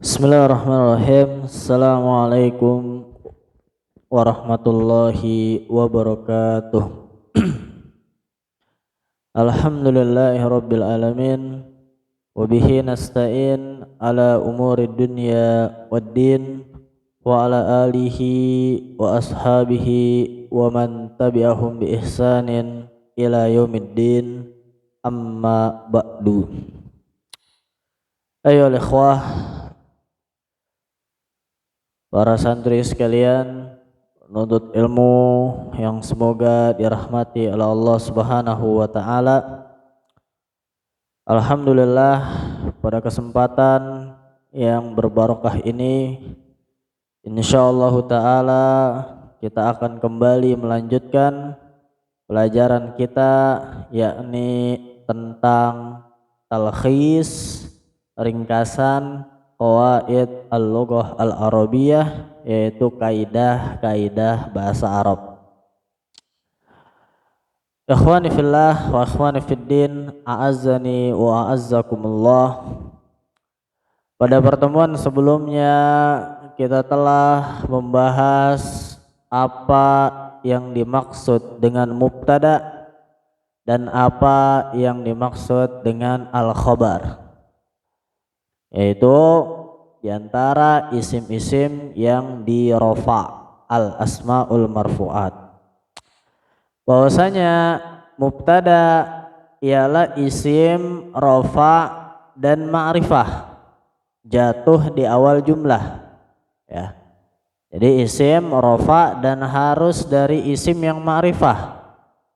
Bismillahirrahmanirrahim. Assalamualaikum warahmatullahi wabarakatuh. Alhamdulillahirabbil alamin wa bihi nasta'in ala umurid dunya waddin wa ala alihi wa ashabihi wa man tabi'ahum bi ihsanin ila yaumiddin, amma ba'du. Ayolah ikhwah, para santri sekalian, penuntut ilmu yang semoga dirahmati oleh Allah Subhanahu wa taala. Alhamdulillah, pada kesempatan yang berbarokah ini insyaallah taala kita akan kembali melanjutkan pelajaran kita, yakni tentang talkhis, ringkasan Qawaid al-Lughah al-Arabiyah, yaitu kaidah-kaidah bahasa Arab. Ikhwani fillah wa ikhwani fiddin, a'azzani wa a'azzakumullah. Pada pertemuan sebelumnya kita telah membahas apa yang dimaksud dengan mubtada dan apa yang dimaksud dengan al-khabar, yaitu diantara isim-isim yang dirofa, al-asmaul marfu'at. Bahwasanya mubtada ialah isim rofa dan ma'rifah, jatuh di awal jumlah, ya. Jadi isim rofa dan harus dari isim yang ma'rifah.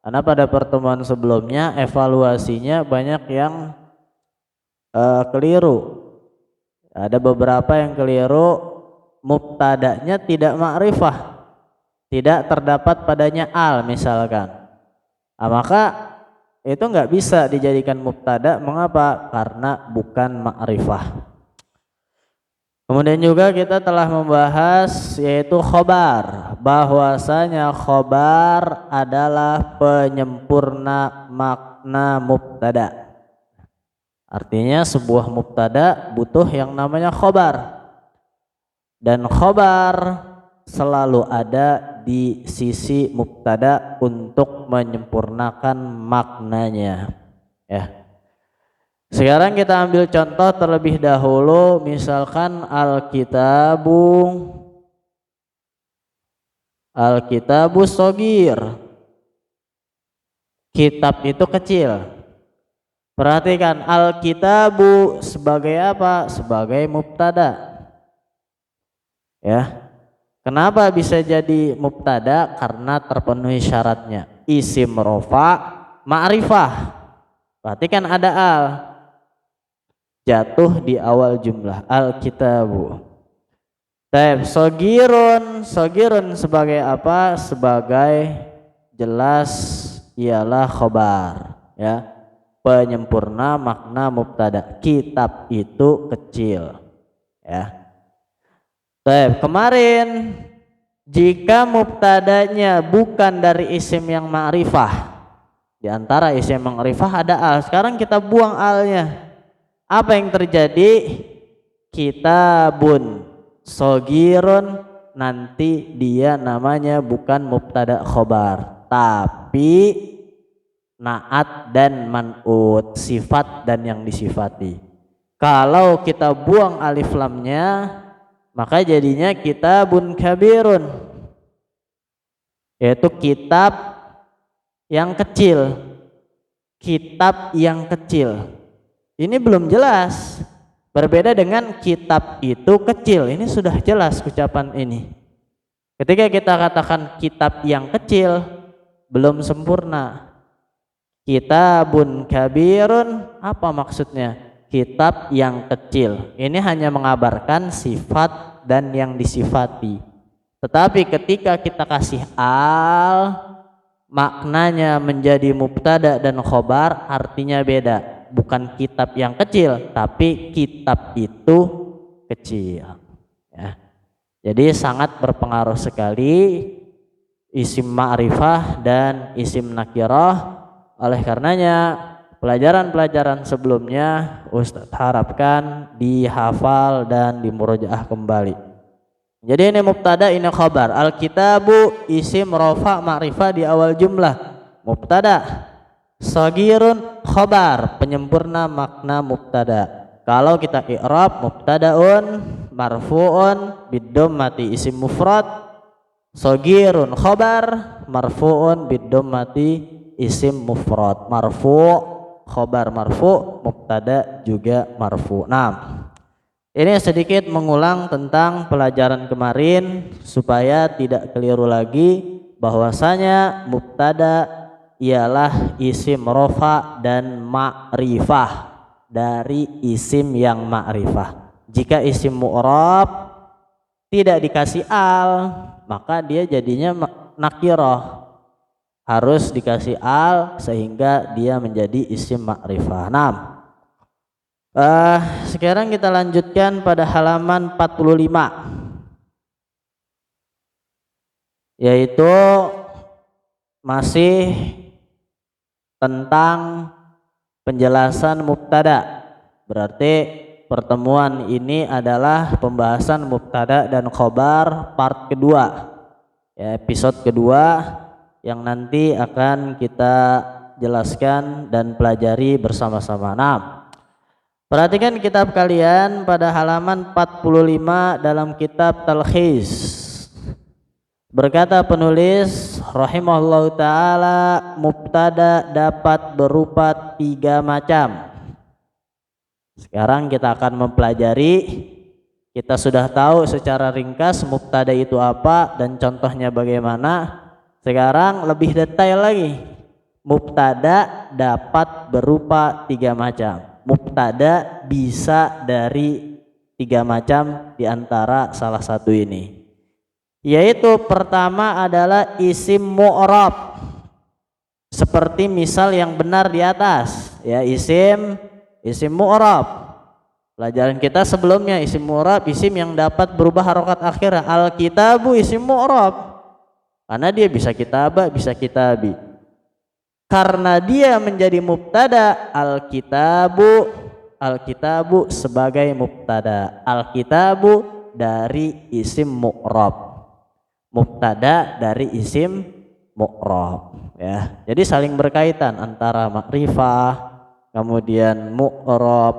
Karena pada pertemuan sebelumnya evaluasinya banyak yang keliru. Ada beberapa yang keliru, mubtadanya tidak ma'rifah, tidak terdapat padanya al misalkan. Maka itu nggak bisa dijadikan mubtada. Mengapa? Karena bukan ma'rifah. Kemudian juga kita telah membahas yaitu khobar, bahwasanya khobar adalah penyempurna makna mubtada. Artinya sebuah mubtada butuh yang namanya khobar, dan khobar selalu ada di sisi mubtada untuk menyempurnakan maknanya, ya. Sekarang kita ambil contoh terlebih dahulu, misalkan Alkitabu shogir, kitab itu kecil. Perhatikan, Alkitabu sebagai apa? Sebagai mubtada, ya. Kenapa bisa jadi mubtada? Karena terpenuhi syaratnya, isim rofa ma'rifah. Perhatikan ada al, jatuh di awal jumlah, Alkitabu. Taib, sogirun sebagai apa? Sebagai jelas ialah khobar, ya, penyempurna makna mubtada. Kitab itu kecil, ya. Baik, kemarin jika mubtadanya bukan dari isim yang ma'rifah, di antara isim ma'rifah ada al, sekarang kita buang alnya. Apa yang terjadi? Kitabun shogirun, nanti dia namanya bukan mubtada khobar, tapi naat dan man'ut, sifat dan yang disifati. Kalau kita buang alif lamnya, maka jadinya kitabun kabirun, yaitu kitab yang kecil. Kitab yang kecil ini belum jelas, berbeda dengan kitab itu kecil. Ini sudah jelas ucapan ini. Ketika kita katakan kitab yang kecil, belum sempurna. Kitabun kabirun, apa maksudnya? Kitab yang kecil. Ini hanya mengabarkan sifat dan yang disifati. Tetapi ketika kita kasih al, maknanya menjadi mubtada dan khobar, artinya beda. Bukan kitab yang kecil, tapi kitab itu kecil, ya. Jadi sangat berpengaruh sekali isim ma'rifah dan isim nakirah. Oleh karenanya pelajaran-pelajaran sebelumnya Ustadz harapkan dihafal dan dimurojaah kembali. Jadi ini mubtada, ini khabar. Al-kitabu isim rafa ma'rifah di awal jumlah. Mubtada. Shagirun khabar, penyempurna makna mubtada. Kalau kita i'rab, mubtadaun marfu'un bid-dhammati isim mufrad, shagirun khabar marfu'un bid-dhammati isim mufrad. Marfu' khabar marfu', mubtada juga marfu'. Nah, ini sedikit mengulang tentang pelajaran kemarin supaya tidak keliru lagi bahwasanya mubtada ialah isim rofa dan ma'rifah dari isim yang ma'rifah. Jika isim mu'rab tidak dikasih al, maka dia jadinya nakirah. Harus dikasih al sehingga dia menjadi isim ma'rifah. Nah, sekarang kita lanjutkan pada halaman 45, yaitu masih tentang penjelasan mubtada. Berarti pertemuan ini adalah pembahasan mubtada dan khobar part kedua, ya, episode kedua yang nanti akan kita jelaskan dan pelajari bersama-sama. Nah, perhatikan kitab kalian pada halaman 45 dalam kitab Talkhis. Berkata penulis rahimahullahu ta'ala, mubtada dapat berupa 3 macam. Sekarang kita akan mempelajari. Kita sudah tahu secara ringkas mubtada itu apa dan contohnya bagaimana. Sekarang lebih detail lagi. Mubtada dapat berupa 3 macam. Mubtada bisa dari 3 macam diantara salah satu ini, yaitu pertama adalah isim mu'rab, seperti misal yang benar di atas, ya, isim mu'rab. Pelajaran kita sebelumnya isim mu'rab isim yang dapat berubah harokat akhir. Al-kitabu isim mu'rab karena dia bisa kitabah, bisa kitabi. Karena dia menjadi mubtada, al-kitabu sebagai mubtada. Al-kitabu dari isim mu'rab, mubtada dari isim mu'rab, ya. Jadi saling berkaitan antara makrifah, kemudian mu'rab,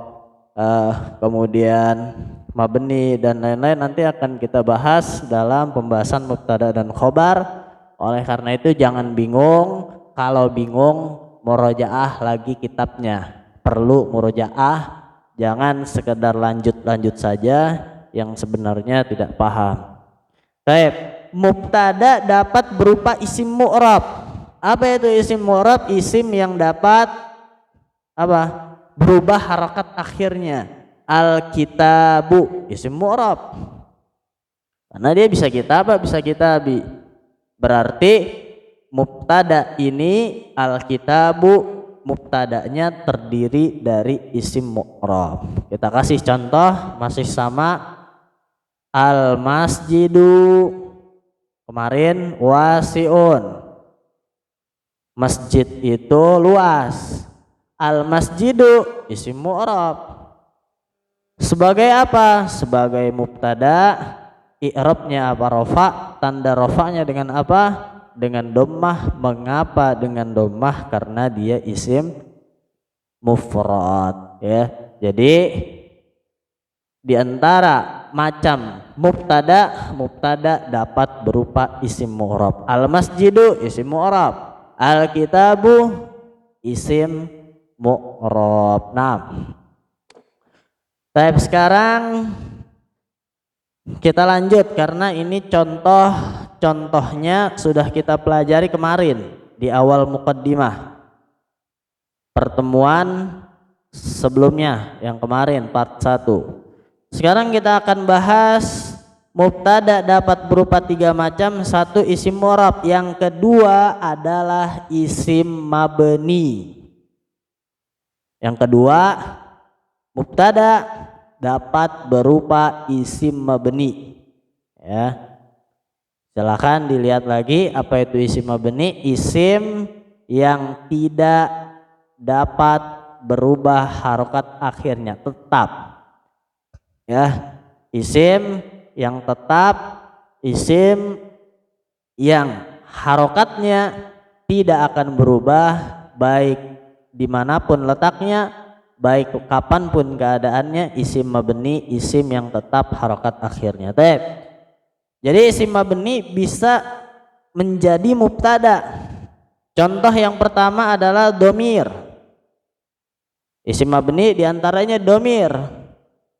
kemudian mabni dan lain-lain nanti akan kita bahas dalam pembahasan mubtada dan khobar. Oleh karena itu jangan bingung. Kalau bingung, murojaah lagi kitabnya. Perlu murojaah, jangan sekedar lanjut saja yang sebenarnya tidak paham. Baik, mubtada dapat berupa isim mu'rab. Apa itu isim mu'rab? Isim yang dapat apa? Berubah harakat akhirnya. Al-kitabu isim mu'rab. Karena dia bisa kitabah, bisa kitabi. Berarti mubtada ini al-kitabu, mubtadanya terdiri dari isim mu'rab. Kita kasih contoh masih sama. Al-masjidu kemarin wasi'un, masjid itu luas. Al-masjidu isim mu'rab. Sebagai apa? Sebagai mubtada. I'rabnya apa? Rafa. Tanda rafanya dengan apa? Dengan dhammah. Mengapa dengan dhammah? Karena dia isim mufrad, ya. Jadi di antara macam mubtada dapat berupa isim mu'rab. Al-masjidu isim mu'rab. Al-kitabu isim mu'rab. Nah, baik, sekarang kita lanjut karena ini contohnya sudah kita pelajari kemarin di awal muqaddimah pertemuan sebelumnya yang kemarin part 1. Sekarang kita akan bahas mubtada dapat berupa 3 macam. 1 isim mu'rab, yang kedua adalah isim mabni. Yang kedua, mubtada dapat berupa isim mabni, ya. Silakan dilihat lagi apa itu isim mabni. Isim yang tidak dapat berubah harokat akhirnya, tetap. Ya, isim yang tetap, isim yang harokatnya tidak akan berubah baik dimanapun letaknya, baik kapanpun keadaannya, isim mabni, isim yang tetap harokat akhirnya. Jadi isim mabni bisa menjadi mubtada. Contoh yang pertama adalah domir. Isim mabni diantaranya domir.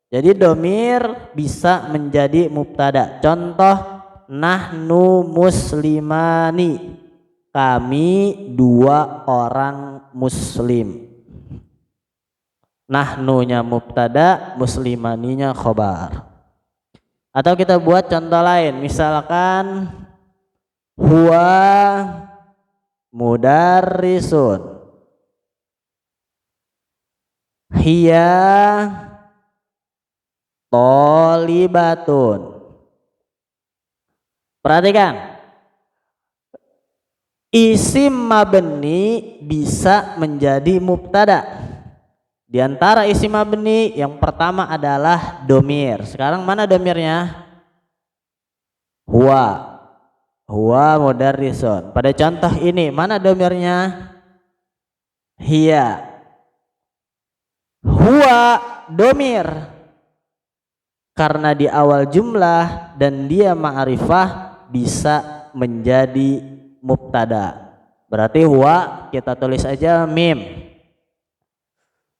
Jadi domir bisa menjadi mubtada. Contoh nahnu muslimani, kami dua orang muslim. Nahnunya mubtada, muslimaninya khobar. Atau kita buat contoh lain, misalkan huwa mudarrisun, hiya tholibatun. Perhatikan, isim mabni bisa menjadi mubtada. Di antara isim mabni yang pertama adalah domir. Sekarang mana domirnya? Huwa. Huwa mudarrisun. Pada contoh ini mana domirnya? Hiya. Huwa domir karena di awal jumlah dan dia ma'rifah bisa menjadi mubtada. Berarti huwa kita tulis aja mim.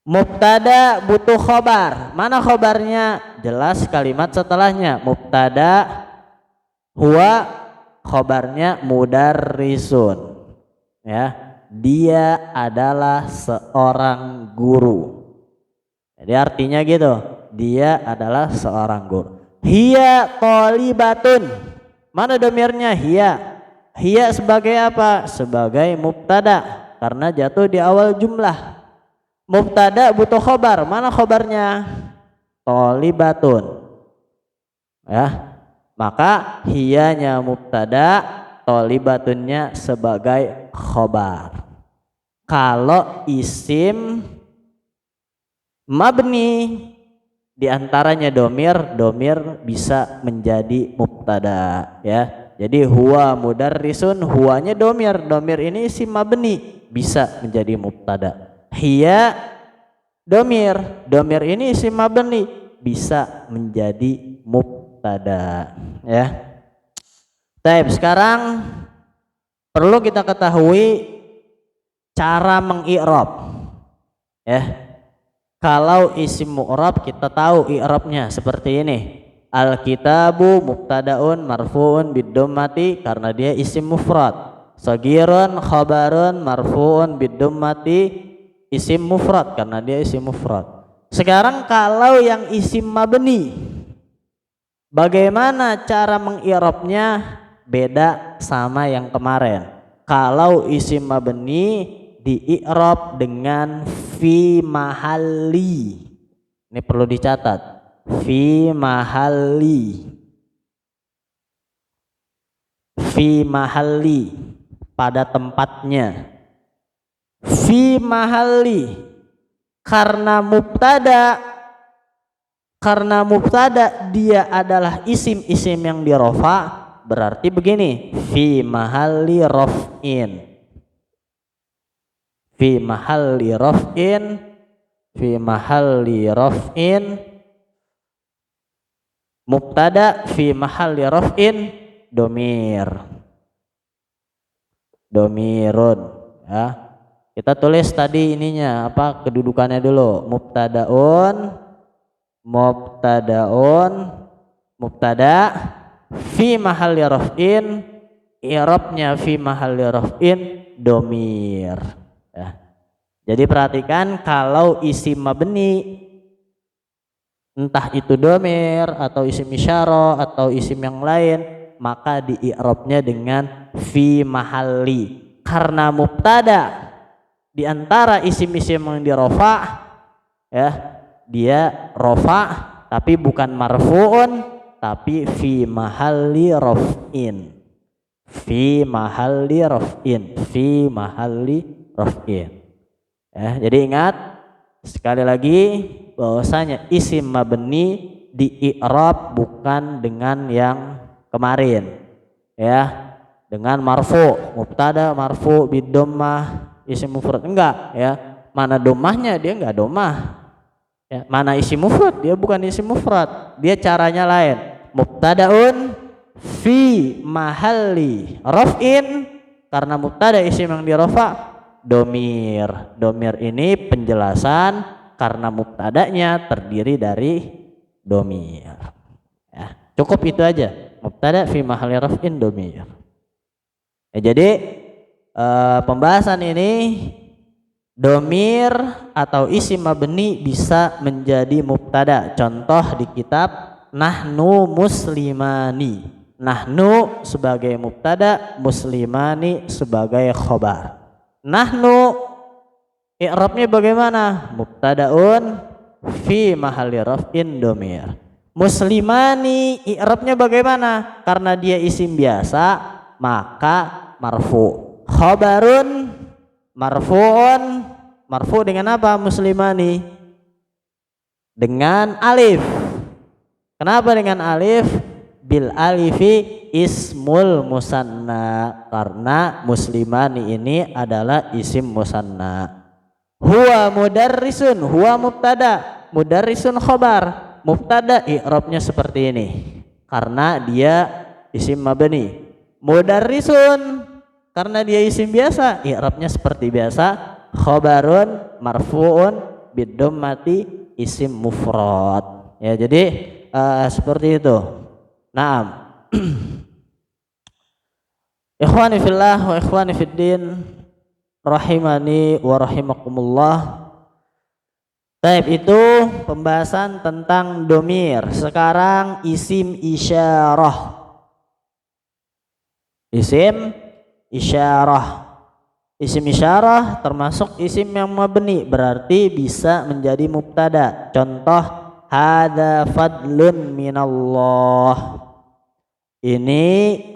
Mubtada butuh khobar. Mana khobarnya? Jelas kalimat setelahnya. Mubtada huwa, khobarnya mudarrisun. Ya, dia adalah seorang guru. Jadi artinya gitu, dia adalah seorang guru. Hiya tholibatun. Mana domirnya? Hiya. Hiya sebagai apa? Sebagai mubtada karena jatuh di awal jumlah. Mubtada butuh khobar. Mana khobarnya? Tholibatun. Ya, maka hiyanya mubtada, tholibatunnya sebagai khobar. Kalau isim mabni diantaranya domir, domir bisa menjadi mubtada. Ya, jadi huwa mudarrisun, huwanya domir, domir ini isim mabni bisa menjadi mubtada. Hiya domir, domir ini isim mabni bisa menjadi mubtada. Ya. Baik, sekarang perlu kita ketahui cara mengi'rab. Ya. Kalau isim mu'rab kita tahu i'rabnya seperti ini. Al-kitabu mubtadaun marfu'un bid-dhammati karena dia isim mufrad. Shagirun khabarun marfu'un bid-dhammati isim mufrad karena dia isim mufrad. Sekarang kalau yang isim mabni, bagaimana cara mengi'rabnya? Beda sama yang kemarin. Kalau isim mabni di-i'rab dengan fi mahalli. Ini perlu dicatat. Fi mahalli. Fi mahalli, pada tempatnya. Fi mahalli karena mubtada dia adalah isim-isim yang dirofa, berarti begini, fi mahalli raf'in. Fi mahalli raf'in, fi mahalli raf'in, mubtada fi mahalli raf'in domir. Domirun, ya. Kita tulis tadi ininya apa, kedudukannya dulu. Mubtadaun, mubtada fi mahalli raf'in, i'rabnya fi mahalli raf'in domir. Ya. Jadi perhatikan kalau isim mabni entah itu domir atau isim isyarah atau isim yang lain, maka di i'rabnya dengan fi mahalli karena mubtada di antara isim-isim yang dirofa, ya, dia rofa tapi bukan marfu'un tapi fi mahalli raf'in. Fi mahalli raf'in, fi mahalli raf'in. Ya, jadi ingat Sekali lagi bahwasanya isim mabni di i'rab bukan dengan yang kemarin, ya, dengan marfu, mubtada marfu bidommah isim mufrad, enggak ya. Mana domahnya? Dia enggak domah ya. Mana isim mufrad? Dia bukan isim mufrad, dia caranya lain. Mubtadaun fi mahalli raf'in, karena mubtada isim yang dirofa domir. Domir ini penjelasan karena mubtadanya terdiri dari domir ya. Cukup itu aja, mubtada fi mahalli raf'in domir ya. Jadi pembahasan ini domir atau isim mabni bisa menjadi mubtada. Contoh di kitab nahnu muslimani, nahnu sebagai mubtada, muslimani sebagai khobar. Nahnu i'rabnya bagaimana? Mubtadaun fi mahalli raf'in domir. Muslimani i'rabnya bagaimana? Karena dia isim biasa maka marfu. Khobarun marfu'un, marfu dengan apa? Muslimani dengan alif. Kenapa dengan alif? Bil alifi ismul musanna, karena muslimani ini adalah isim musanna. Huwa mudarrisun, huwa mubtada, mudarrisun khobar. Mubtada i'rabnya seperti ini karena dia isim mabni. Mudarrisun karena dia isim biasa, i'rabnya seperti biasa, khobarun marfu'un bidommati isim mufrad ya. Jadi seperti itu. Naam. Ikhwani fillah wa ikhwani fiddin rahimani wa rahimakumullah. Baik, itu pembahasan tentang domir. Sekarang isim isyarah. Isim isyarah. Isim isyarah termasuk isim yang mabni, berarti bisa menjadi mubtada. Contoh hadza fadlun minallah, ini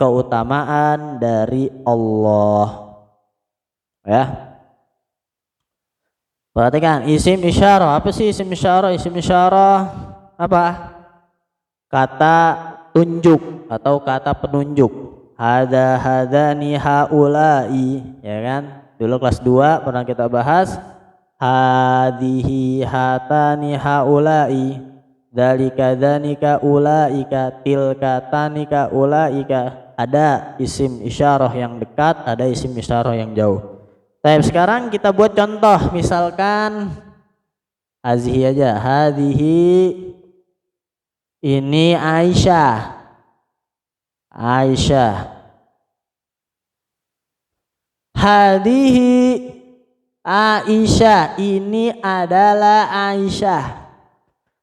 keutamaan dari Allah ya. Perhatikan isim isyarah. Apa sih isim isyarah? Isim isyarah apa? Kata tunjuk atau kata penunjuk. Hada hadani haulai ya kan, dulu kelas 2 pernah kita bahas. Hadhihi hatani haulai, dzalika dzanika ulaika, tilka tanika ulaika. Ada isim isyarah yang dekat, ada isim isyarah yang jauh. Tapi sekarang kita buat contoh, misalkan hazihi aja. Hadhihi ini Aisyah. Aisyah. Hadhihi Aisyah, ini adalah Aisyah.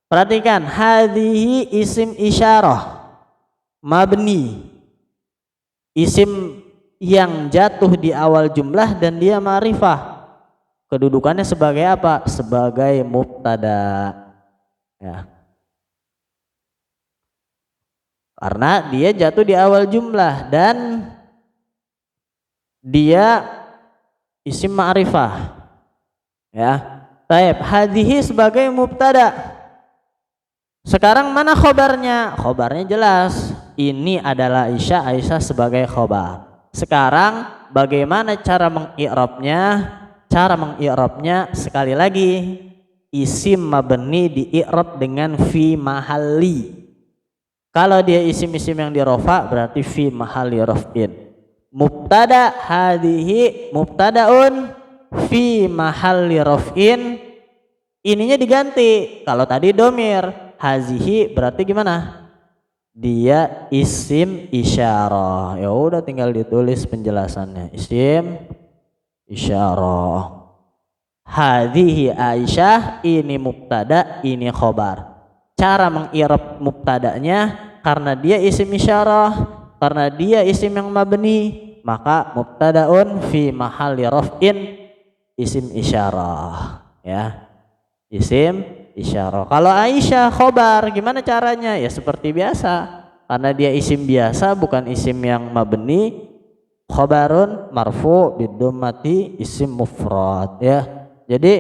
Perhatikan, hadhihi isim isyarah mabni, isim yang jatuh di awal jumlah dan dia ma'rifah. Kedudukannya sebagai apa? Sebagai mubtada ya. Karena dia jatuh di awal jumlah dan dia isim ma'rifah ya. Baik, hadhihi sebagai mubtada. Sekarang mana khobarnya? Khobarnya jelas, ini adalah Aisyah, Aisyah sebagai khobar. Sekarang bagaimana cara mengi'rabnya? Cara mengi'rabnya sekali lagi, isim mabni dii'rab dengan fi mahalli. Kalau dia isim-isim yang dirofa berarti fi mahalli raf'in. Mubtada hadhihi mubtadaun fi mahalli raf'in, ininya diganti. Kalau tadi domir, hazihi berarti gimana? Dia isim isyarah. Ya udah tinggal ditulis penjelasannya. Isim isyarah. Hadhihi Aisyah, ini mubtada, ini khobar. Cara mengi'rab mubtadanya, karena dia isim isyarah, karena dia isim yang mabni, maka mubtadaun fi mahalli raf'in isim isyarah ya. Isim isyarah. Kalau Aisyah khobar, gimana caranya? Ya seperti biasa, karena dia isim biasa bukan isim yang mabni, khobarun marfu bidommati isim mufrad ya. Jadi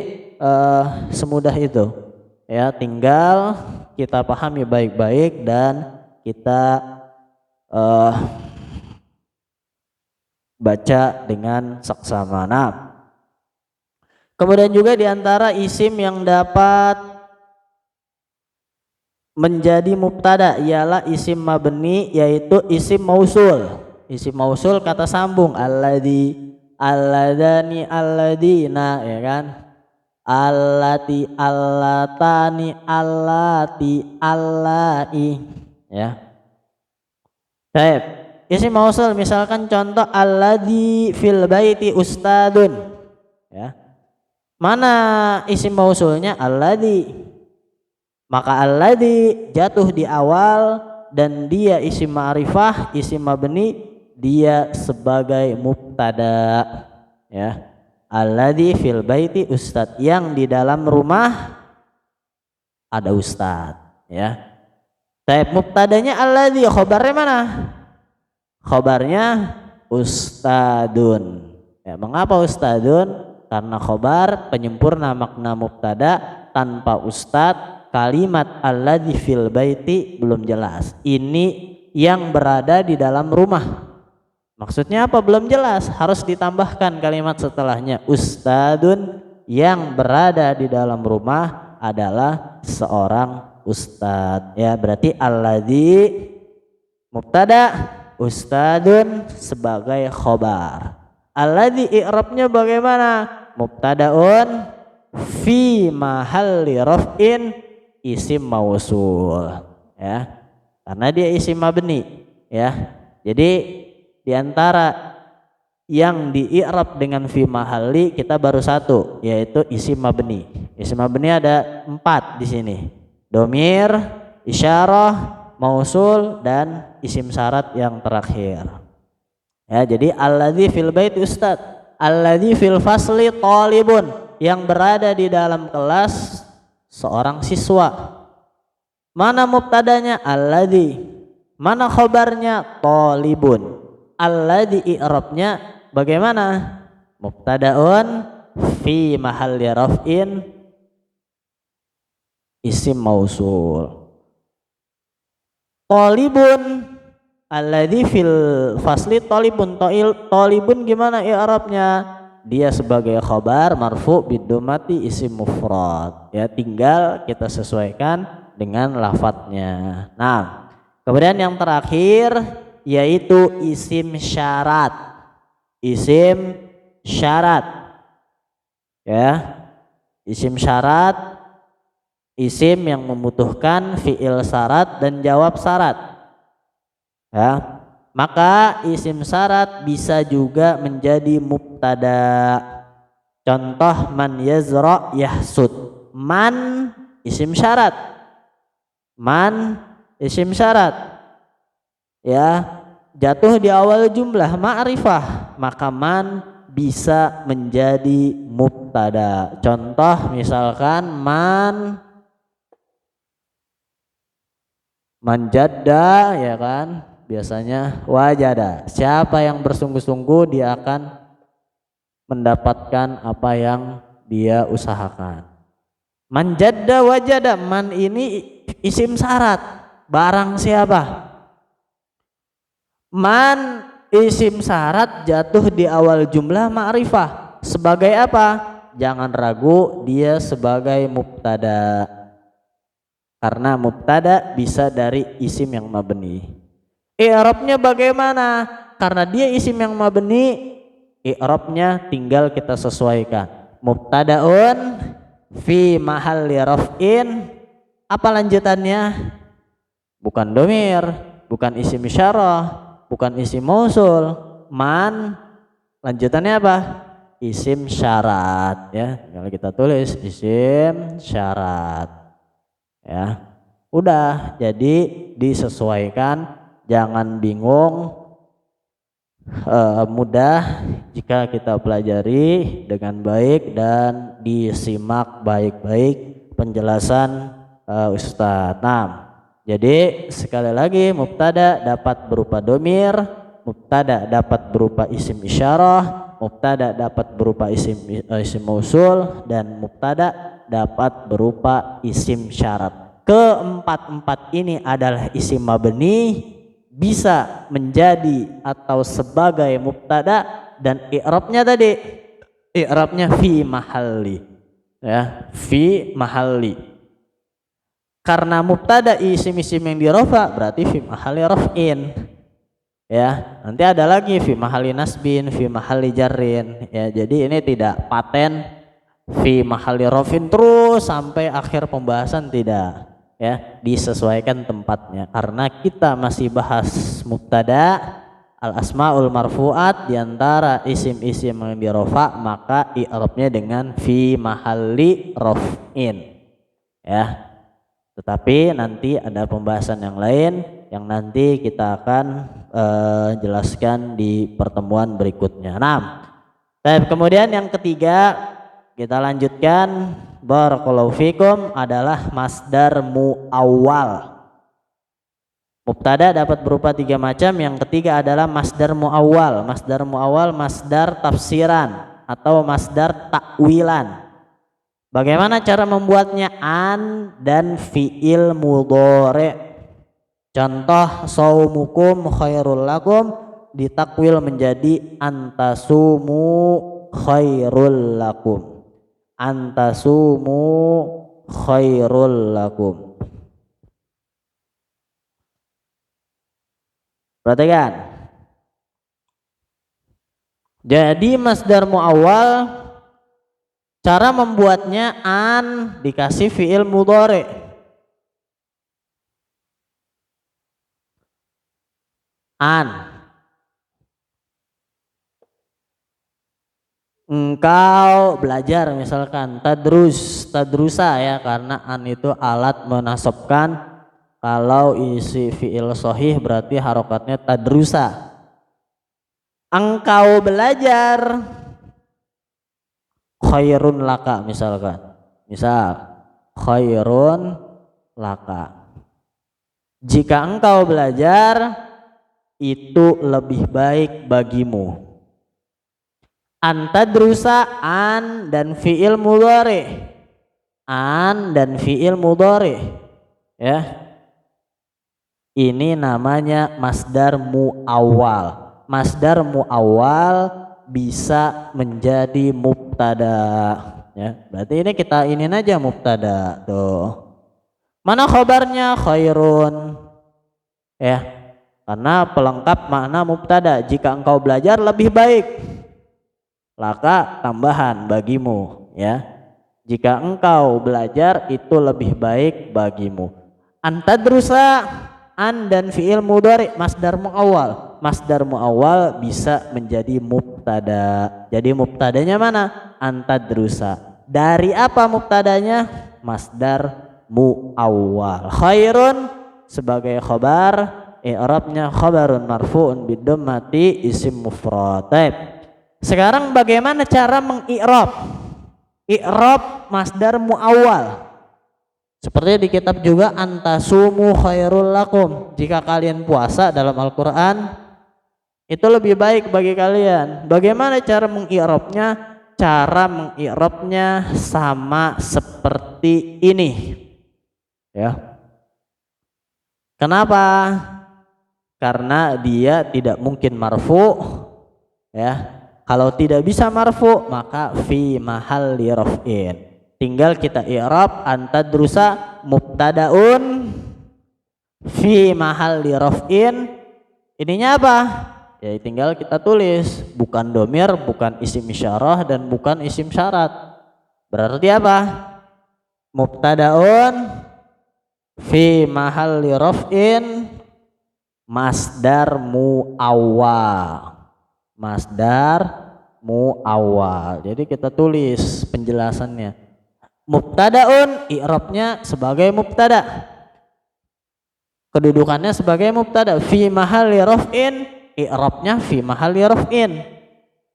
semudah itu. Ya, tinggal kita pahami baik-baik dan kita baca dengan saksama. Nah, kemudian juga diantara isim yang dapat menjadi mubtada ialah isim mabni, yaitu isim mausul. Isim mausul kata sambung, alladzi, alladani, alladina, ya kan? Allati, allatani, allati, allai, ya. Baik. Isim mausul misalkan contoh alladzi fil baiti ustadun, ya. Mana isim mausulnya? Alladzi. Maka alladzi jatuh di awal dan dia isim ma'rifah, isim mabni, dia sebagai mubtada, ya. Alladzi fil baiti ustad, yang di dalam rumah ada ustad, ya. Type mubtadanya alladzi, khobarnya mana? Khobarnya ustadun. Ya, mengapa ustadun? Karena khobar penyempurna makna mubtada, tanpa ustad kalimat alladzi fil baiti belum jelas. Ini yang berada di dalam rumah. Maksudnya apa? Belum jelas, harus ditambahkan kalimat setelahnya. Ustadun, yang berada di dalam rumah adalah seorang ustad. Ya, berarti alladzi mubtada, ustadun sebagai khobar. Alladzi i'rabnya bagaimana? Mubtadaun fi mahalli raf'in isim mausul, ya. Karena dia isim mabni, ya. Jadi diantara yang di-i'rab dengan fi mahalli kita baru satu, yaitu isim mabni. Isim mabni ada 4 di sini. Domir, isyarah, mausul, dan isim syarat yang terakhir. Ya, jadi alladzi fil bait ustad, alladzi fil fasli talibun, yang berada di dalam kelas seorang siswa. Mana mubtadanya? Alladzi. Mana khobarnya? Talibun. Alladzi i'rabnya bagaimana? Mubtadaun fi mahalli raf'in isim mausul. Talibun, alladzi fil fasli talibun, talibun gimana i'rabnya? Dia sebagai khabar marfu bidomati isim mufrad, ya, tinggal kita sesuaikan dengan lafadznya. Nah, kemudian yang terakhir yaitu isim syarat. Isim syarat, ya. Isim syarat, isim yang membutuhkan fiil syarat dan jawab syarat, ya. Maka isim syarat bisa juga menjadi mubtada. Contoh man yazra yahsud. Man isim syarat. Man isim syarat, ya, jatuh di awal jumlah ma'rifah, maka man bisa menjadi mubtada. Contoh misalkan man jadda, ya kan? Biasanya wajada. Siapa yang bersungguh-sungguh dia akan mendapatkan apa yang dia usahakan. Man jadda wajada, man ini isim syarat. Barang siapa? Man isim syarat jatuh di awal jumlah ma'rifah. Sebagai apa? Jangan ragu, dia sebagai mubtada. Karena mubtada bisa dari isim yang mabni. I'rabnya bagaimana? Karena dia isim yang mabni, i'rabnya tinggal kita sesuaikan. Mubtadaun fi mahalli raf'in, apa lanjutannya? Bukan domir, bukan isim isyarah, bukan isim mausul. Man lanjutannya apa? Isim syarat, ya. Kalau kita tulis isim syarat, ya. Udah, jadi disesuaikan. Jangan bingung, mudah jika kita pelajari dengan baik dan disimak baik-baik penjelasan Ustadz. Nah, jadi sekali lagi, mubtada dapat berupa domir, mubtada dapat berupa isim isyarah, mubtada dapat berupa isim mausul dan mubtada dapat berupa isim syarat. Keempat-empat ini adalah isim mabni, bisa menjadi atau sebagai mubtada, dan i'rabnya tadi i'rabnya fi mahalli, ya, fi mahalli. Karena mubtada isim-isim yang dirofa berarti fi mahalli raf'in. Ya, nanti ada lagi fi mahalli nasbin, fi mahalli jarrin. Ya, jadi ini tidak paten fi mahalli rafin terus sampai akhir pembahasan, tidak. Ya, disesuaikan tempatnya. Karena kita masih bahas mubtada, al asmaul marfu'at, diantara isim-isim yang dirofa maka i'rabnya dengan fi mahalli raf'in. Ya. Tetapi nanti ada pembahasan yang lain yang nanti kita akan jelaskan di pertemuan berikutnya. Nah, kemudian yang ketiga kita lanjutkan, barakallahu fikum, adalah masdar muawwal. Mubtada dapat berupa 3 macam. Yang ketiga adalah masdar muawwal. Masdar muawwal masdar tafsiran atau masdar takwilan. Bagaimana cara membuatnya? An dan fi'il mudhari'. Contoh, saumukum khairul lakum ditakwil menjadi antasumu khairul lakum. Antasumu khairul lakum. Perhatikan. Jadi masdar muawwal, cara membuatnya an dikasih fi'il mudhari'. An. Engkau belajar misalkan, tadrusa ya, karena an itu alat menasabkan. Kalau isi fi'il sahih berarti harokatnya tadrusa. Engkau belajar khairun laka misalkan. Misal khairun laka. Jika engkau belajar itu lebih baik bagimu. Antadrusa an dan fi'il mudhari. An dan fi'il mudhari. Ya. Ini namanya masdar muawwal. Masdar muawwal bisa menjadi mubtada, ya. Berarti ini kita ini aja mubtada tuh. Mana khabarnya? Khairun. Ya. Karena pelengkap makna mubtada. Jika engkau belajar lebih baik. Laka tambahan bagimu, ya. Jika engkau belajar itu lebih baik bagimu. Antadrusa, an dan fi'il mudhari masdar muawwal. Masdar muawwal bisa menjadi mubtada. Jadi mubtadanya mana? Antadrusa. Dari apa mubtadanya? Masdar muawwal. Khairun sebagai khabar, i'rabnya khabarun marfu'un bidhammati isim mufrad. Sekarang bagaimana cara mengi'rab? I'rab masdar muawwal. Seperti di kitab juga, antasumu khairul lakum. Jika kalian puasa dalam Al-Qur'an itu lebih baik bagi kalian. Bagaimana cara mengi'rabnya? Cara mengi'rabnya sama seperti ini. Ya. Kenapa? Karena dia tidak mungkin marfu, ya. Kalau tidak bisa marfu maka fi mahalli raf'in. Tinggal kita i'rab antadrusa mubtadaun fi mahalli raf'in. Ininya apa? Ya tinggal kita tulis, bukan domir, bukan isim isyarah, dan bukan isim syarat. Berarti apa? Mubtadaun fi mahalli raf'in masdar muawwal. Masdar muawwal. Jadi kita tulis penjelasannya. Mubtadaun i'rabnya sebagai mubtada. Kedudukannya sebagai mubtada. Fi mahalli raf'in, i'rabnya fi mahalli raf'in.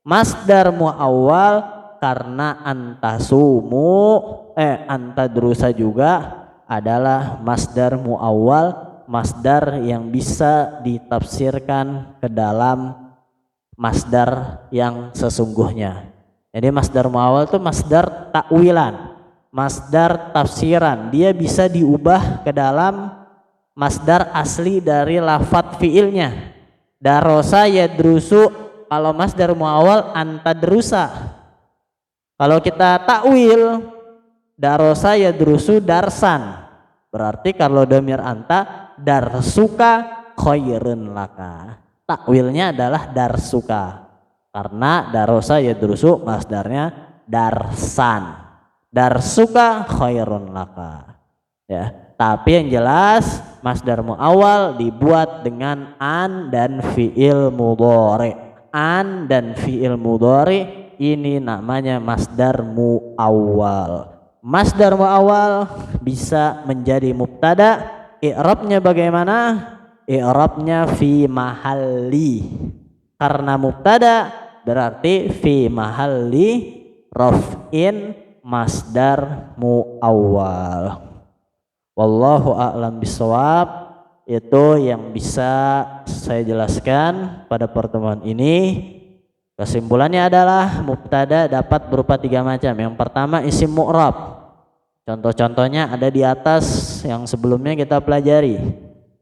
Masdar muawwal karena antadrusa juga adalah masdar muawwal, masdar yang bisa ditafsirkan ke dalam masdar yang sesungguhnya. Jadi masdar muawwal itu masdar takwilan, masdar tafsiran. Dia bisa diubah ke dalam masdar asli dari lafadz fiilnya. Darosa yadrusu, kalau masdar muawwal antadrusa. Kalau kita takwil, darosa yadrusu darsan, berarti kalau domir anta darsuka khairun laka. Takwilnya adalah darsuka, karena darosa yadrusu masdarnya darsan, darsuka khairun laka. Ya, tapi yang jelas masdar muawwal dibuat dengan an dan fiil mudhari. An dan fiil mudhari ini namanya masdar muawwal. Masdar muawwal bisa menjadi mubtada. I'rabnya bagaimana? I'rabnya fi mahalli. Karena mubtada berarti fi mahalli raf'in masdar muawwal. Wallahu a'lam bishawab. Itu yang bisa saya jelaskan pada pertemuan ini. Kesimpulannya adalah mubtada dapat berupa 3 macam. Yang pertama isim mu'rab. Contoh-contohnya ada di atas yang sebelumnya kita pelajari.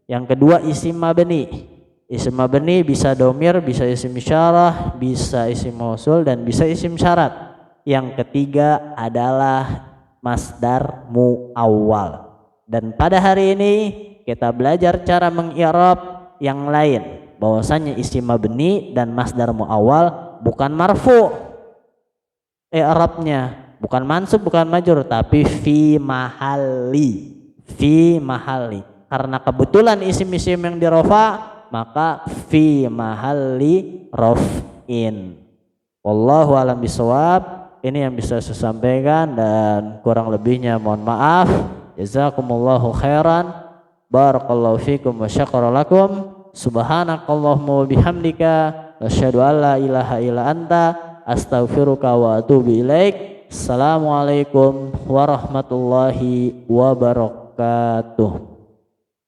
Yang kedua isim mabni. Isim mabni bisa domir, bisa isim isyarah, bisa isim mausul, dan bisa isim syarat. Yang ketiga adalah masdar muawwal. Dan pada hari ini kita belajar cara mengi'rab yang lain, bahwasanya isim mabni dan masdar muawwal bukan marfu i'rabnya, bukan mansub, bukan majrur, tapi fi mahalli. Fi mahalli. Karena kebetulan isim-isim yang dirofa, maka fi mahalli raf'in. Wallahu a'lam bishawab. Ini yang bisa saya sampaikan, dan kurang lebihnya mohon maaf. Jazakumullahu khairan. Barakallahu fikum wa syakara lakum. Subhanakallahumma wa bihamdika asyhadu an la ilaha illa anta astaghfiruka wa atubu ilaik. Assalamualaikum warahmatullahi wabarakatuh.